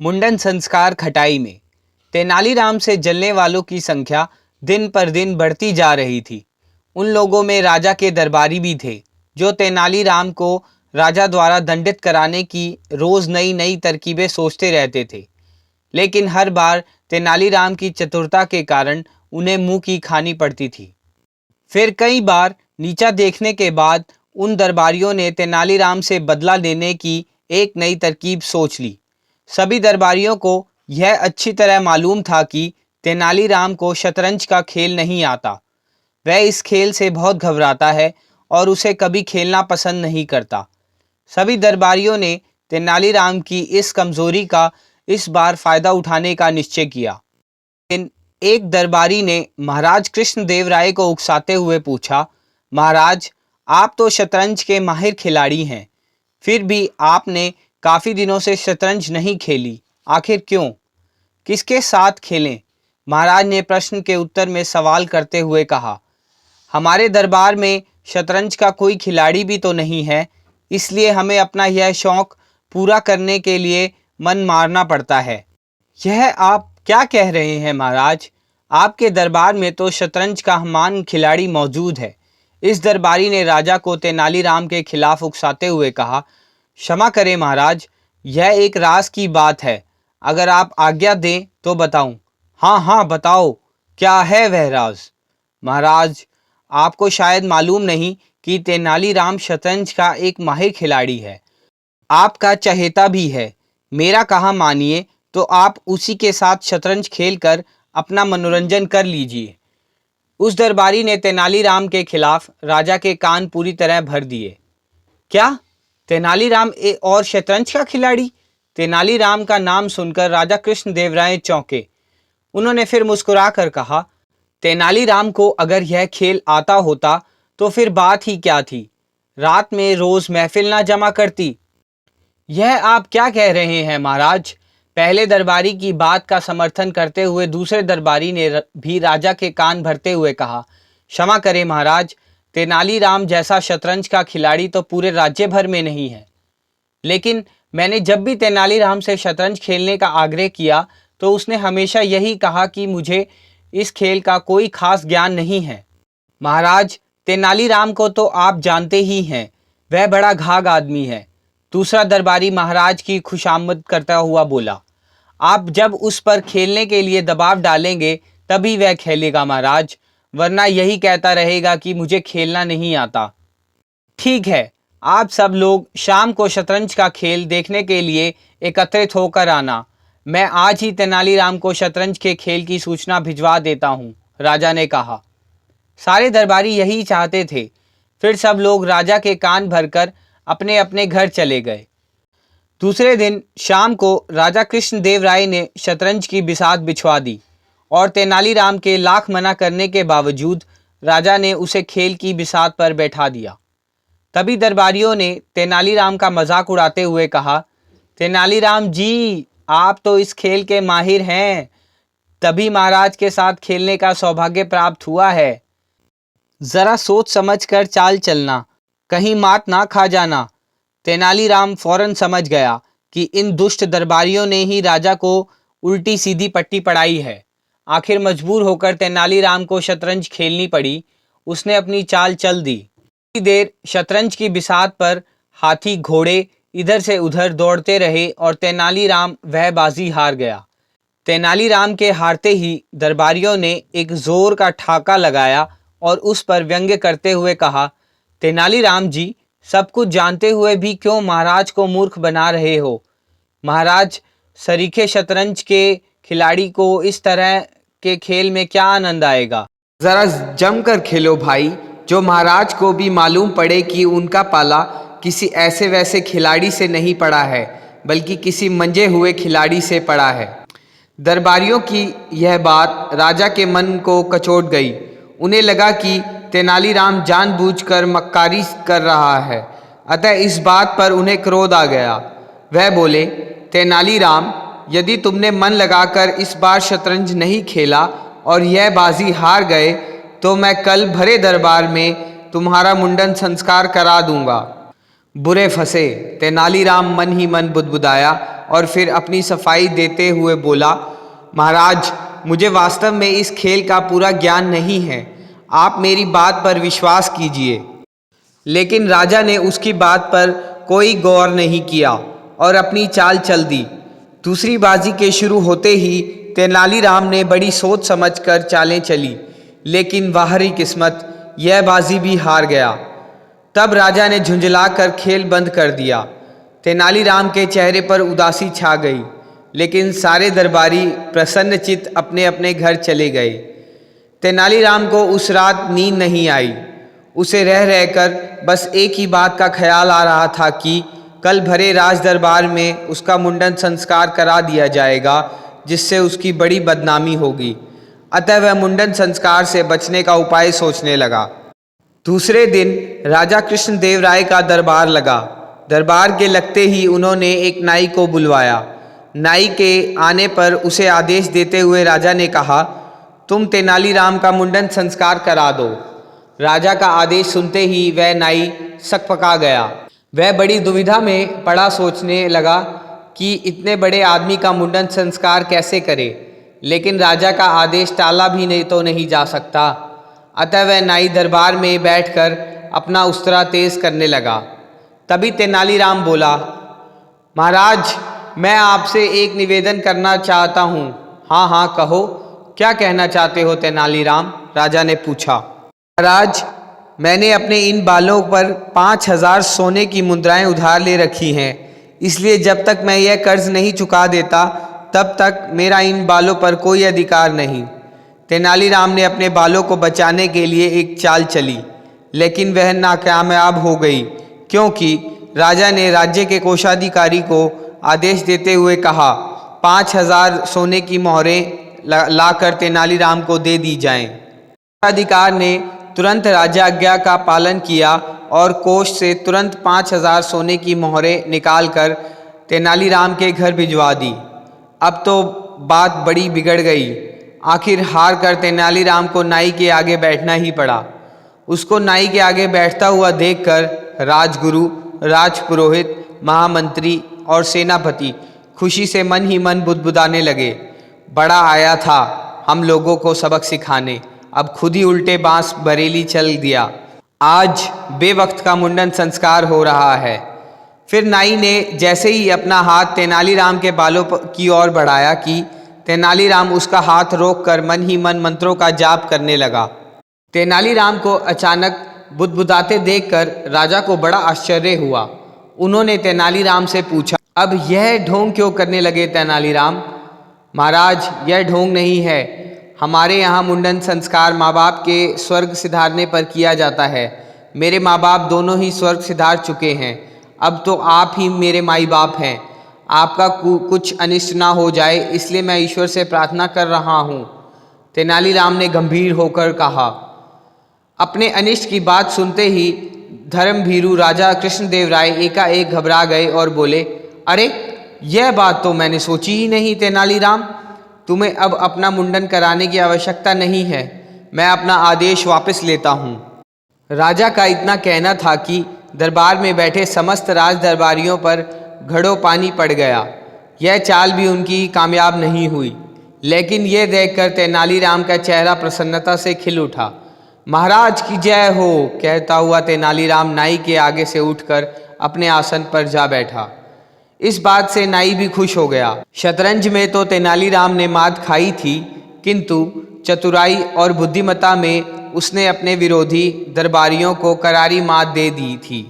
मुंडन संस्कार खटाई में तेनालीराम से जलने वालों की संख्या दिन पर दिन बढ़ती जा रही थी। उन लोगों में राजा के दरबारी भी थे जो तेनालीराम को राजा द्वारा दंडित कराने की रोज नई नई तरकीबें सोचते रहते थे, लेकिन हर बार तेनालीराम की चतुरता के कारण उन्हें मुंह की खानी पड़ती थी। फिर कई बार नीचा देखने के बाद उन दरबारियों ने तेनालीराम से बदला लेने की एक नई तरकीब सोच ली। सभी दरबारियों को यह अच्छी तरह मालूम था कि तेनालीराम को शतरंज का खेल नहीं आता। वह इस खेल से बहुत घबराता है और उसे कभी खेलना पसंद नहीं करता। सभी दरबारियों ने तेनालीराम की इस कमजोरी का इस बार फायदा उठाने का निश्चय किया। लेकिन एक दरबारी ने महाराज कृष्णदेव राय को उकसाते हुए पूछा, महाराज, आप तो शतरंज के माहिर खिलाड़ी हैं, फिर भी आपने काफी दिनों से शतरंज नहीं खेली, आखिर क्यों? किसके साथ खेलें? महाराज ने प्रश्न के उत्तर में सवाल करते हुए कहा, हमारे दरबार में शतरंज का कोई खिलाड़ी भी तो नहीं है, इसलिए हमें अपना यह शौक पूरा करने के लिए मन मारना पड़ता है। यह आप क्या कह रहे हैं महाराज? आपके दरबार में तो शतरंज का महान खिलाड़ी मौजूद है। इस दरबारी ने राजा को तेनालीराम के खिलाफ उकसाते हुए कहा, क्षमा करें महाराज, यह एक राज की बात है, अगर आप आज्ञा दें तो बताऊं। हाँ हाँ बताओ, क्या है वह राज? महाराज, आपको शायद मालूम नहीं कि तेनालीराम शतरंज का एक माहिर खिलाड़ी है, आपका चहेता भी है। मेरा कहा मानिए तो आप उसी के साथ शतरंज खेलकर अपना मनोरंजन कर लीजिए। उस दरबारी ने तेनालीराम के खिलाफ राजा के कान पूरी तरह भर दिए। क्या? तेनालीराम और शतरंज का खिलाड़ी? तेनालीराम का नाम सुनकर राजा कृष्णदेव राय चौंके। उन्होंने फिर मुस्कुराकर कहा, तेनालीराम को अगर यह खेल आता होता तो फिर बात ही क्या थी, रात में रोज महफिल ना जमा करती। यह आप क्या कह रहे हैं महाराज? पहले दरबारी की बात का समर्थन करते हुए दूसरे दरबारी ने भी राजा के कान भरते हुए कहा, क्षमा करें महाराज, तेनालीराम जैसा शतरंज का खिलाड़ी तो पूरे राज्य भर में नहीं है। लेकिन मैंने जब भी तेनालीराम से शतरंज खेलने का आग्रह किया तो उसने हमेशा यही कहा कि मुझे इस खेल का कोई खास ज्ञान नहीं है। महाराज, तेनालीराम को तो आप जानते ही हैं, वह बड़ा घाघ आदमी है। दूसरा दरबारी महाराज की खुशामद करता हुआ बोला, आप जब उस पर खेलने के लिए दबाव डालेंगे तभी वह खेलेगा महाराज, वरना यही कहता रहेगा कि मुझे खेलना नहीं आता। ठीक है, आप सब लोग शाम को शतरंज का खेल देखने के लिए एकत्रित होकर आना। मैं आज ही तेनालीराम को शतरंज के खेल की सूचना भिजवा देता हूँ, राजा ने कहा। सारे दरबारी यही चाहते थे। फिर सब लोग राजा के कान भरकर अपने अपने घर चले गए। दूसरे दिन शाम को राजा कृष्णदेव राय ने शतरंज की बिसात बिछवा दी और तेनालीराम के लाख मना करने के बावजूद राजा ने उसे खेल की बिसात पर बैठा दिया। तभी दरबारियों ने तेनालीराम का मजाक उड़ाते हुए कहा, तेनालीराम जी, आप तो इस खेल के माहिर हैं, तभी महाराज के साथ खेलने का सौभाग्य प्राप्त हुआ है। जरा सोच समझ कर चाल चलना, कहीं मात ना खा जाना। तेनालीराम फौरन समझ गया कि इन दुष्ट दरबारियों ने ही राजा को उल्टी सीधी पट्टी पड़ाई है। आखिर मजबूर होकर तेनालीराम को शतरंज खेलनी पड़ी। उसने अपनी चाल चल दी। थोड़ी देर शतरंज की बिसात पर हाथी घोड़े इधर से उधर दौड़ते रहे और तेनालीराम वह बाजी हार गया। तेनालीराम के हारते ही दरबारियों ने एक जोर का ठाका लगाया और उस पर व्यंग्य करते हुए कहा, तेनालीराम जी, सब कुछ जानते हुए भी क्यों महाराज को मूर्ख बना रहे हो? महाराज, सरीखे शतरंज के खिलाड़ी को इस तरह के खेल में क्या आनंद आएगा? जरा जमकर खेलो भाई, जो महाराज को भी मालूम पड़े कि उनका पाला किसी ऐसे वैसे खिलाड़ी से नहीं पड़ा है, बल्कि किसी मंजे हुए खिलाड़ी से पड़ा है। दरबारियों की यह बात राजा के मन को कचोट गई। उन्हें लगा कि तेनालीराम जानबूझकर मक्कारी कर रहा है, अतः इस बात पर उन्हें क्रोध आ गया। वह बोले, तेनालीराम, यदि तुमने मन लगाकर इस बार शतरंज नहीं खेला और यह बाजी हार गए तो मैं कल भरे दरबार में तुम्हारा मुंडन संस्कार करा दूंगा। बुरे फंसे, तेनालीराम मन ही मन बुदबुदाया और फिर अपनी सफाई देते हुए बोला, महाराज, मुझे वास्तव में इस खेल का पूरा ज्ञान नहीं है, आप मेरी बात पर विश्वास कीजिए। लेकिन राजा ने उसकी बात पर कोई गौर नहीं किया और अपनी चाल चल दी। दूसरी बाजी के शुरू होते ही तेनालीराम ने बड़ी सोच समझकर चालें चली, लेकिन बाहरी किस्मत, यह बाजी भी हार गया। तब राजा ने झुंझलाकर खेल बंद कर दिया। तेनालीराम के चेहरे पर उदासी छा गई, लेकिन सारे दरबारी प्रसन्नचित्त अपने अपने घर चले गए। तेनालीराम को उस रात नींद नहीं आई। उसे रह रहकर बस एक ही बात का ख्याल आ रहा था कि कल भरे राज दरबार में उसका मुंडन संस्कार करा दिया जाएगा, जिससे उसकी बड़ी बदनामी होगी। अतः वह मुंडन संस्कार से बचने का उपाय सोचने लगा। दूसरे दिन राजा कृष्णदेव राय का दरबार लगा। दरबार के लगते ही उन्होंने एक नाई को बुलवाया। नाई के आने पर उसे आदेश देते हुए राजा ने कहा, तुम तेनालीराम का मुंडन संस्कार करा दो। राजा का आदेश सुनते ही वह नाई सकपका गया। वह बड़ी दुविधा में पड़ा, सोचने लगा कि इतने बड़े आदमी का मुंडन संस्कार कैसे करे, लेकिन राजा का आदेश टाला भी नहीं जा सकता। अतः वह नाई दरबार में बैठकर अपना उस्तरा तेज करने लगा। तभी तेनालीराम बोला, महाराज, मैं आपसे एक निवेदन करना चाहता हूँ। हाँ हाँ कहो, क्या कहना चाहते हो तेनालीराम? राजा ने पूछा। महाराज, मैंने अपने इन बालों पर 5,000 सोने की मुद्राएं उधार ले रखी हैं, इसलिए जब तक मैं यह कर्ज नहीं चुका देता तब तक मेरा इन बालों पर कोई अधिकार नहीं। तेनालीराम ने अपने बालों को बचाने के लिए एक चाल चली, लेकिन वह नाकामयाब हो गई, क्योंकि राजा ने राज्य के कोषाधिकारी को आदेश देते हुए कहा, 5,000 सोने की मोहरें लाकर तेनालीराम को दे दी जाएं। कोषाधिकार ने तुरंत राजाज्ञा का पालन किया और कोष से तुरंत 5,000 सोने की मोहरें निकालकर तेनालीराम के घर भिजवा दी। अब तो बात बड़ी बिगड़ गई। आखिर हार कर तेनालीराम को नाई के आगे बैठना ही पड़ा। उसको नाई के आगे बैठता हुआ देखकर राजगुरु, राजपुरोहित, महामंत्री और सेनापति खुशी से मन ही मन बुदबुदाने लगे। बड़ा आया था हम लोगों को सबक सिखाने, अब खुद ही उल्टे बांस बरेली चल दिया। आज बेवक्त का मुंडन संस्कार हो रहा है। फिर नाई ने जैसे ही अपना हाथ तेनालीराम के बालों की ओर बढ़ाया कि तेनालीराम उसका हाथ रोककर मन ही मन मंत्रों का जाप करने लगा। तेनालीराम को अचानक बुदबुदाते देखकर राजा को बड़ा आश्चर्य हुआ। उन्होंने तेनालीराम से पूछा, अब यह ढोंग क्यों करने लगे तेनालीराम? महाराज, यह ढोंग नहीं है। हमारे यहाँ मुंडन संस्कार माँ बाप के स्वर्ग सिधारने पर किया जाता है। मेरे माँ बाप दोनों ही स्वर्ग सिधार चुके हैं। अब तो आप ही मेरे माई बाप हैं। आपका कुछ अनिष्ट ना हो जाए, इसलिए मैं ईश्वर से प्रार्थना कर रहा हूँ। तेनालीराम ने गंभीर होकर कहा। अपने अनिष्ट की बात सुनते ही धर्मभीरू राजा कृष्णदेव राय एकाएक घबरा गए और बोले, अरे, यह बात तो मैंने सोची ही नहीं तेनालीराम। तुम्हें अब अपना मुंडन कराने की आवश्यकता नहीं है। मैं अपना आदेश वापस लेता हूँ। राजा का इतना कहना था कि दरबार में बैठे समस्त राज दरबारियों पर घड़ों पानी पड़ गया। यह चाल भी उनकी कामयाब नहीं हुई, लेकिन यह देखकर तेनालीराम का चेहरा प्रसन्नता से खिल उठा। महाराज की जय हो कहता हुआ तेनालीराम नाई के आगे से उठकर अपने आसन पर जा बैठा। इस बात से नाई भी खुश हो गया। शतरंज में तो तेनालीराम ने मात खाई थी, किंतु चतुराई और बुद्धिमत्ता में उसने अपने विरोधी दरबारियों को करारी मात दे दी थी।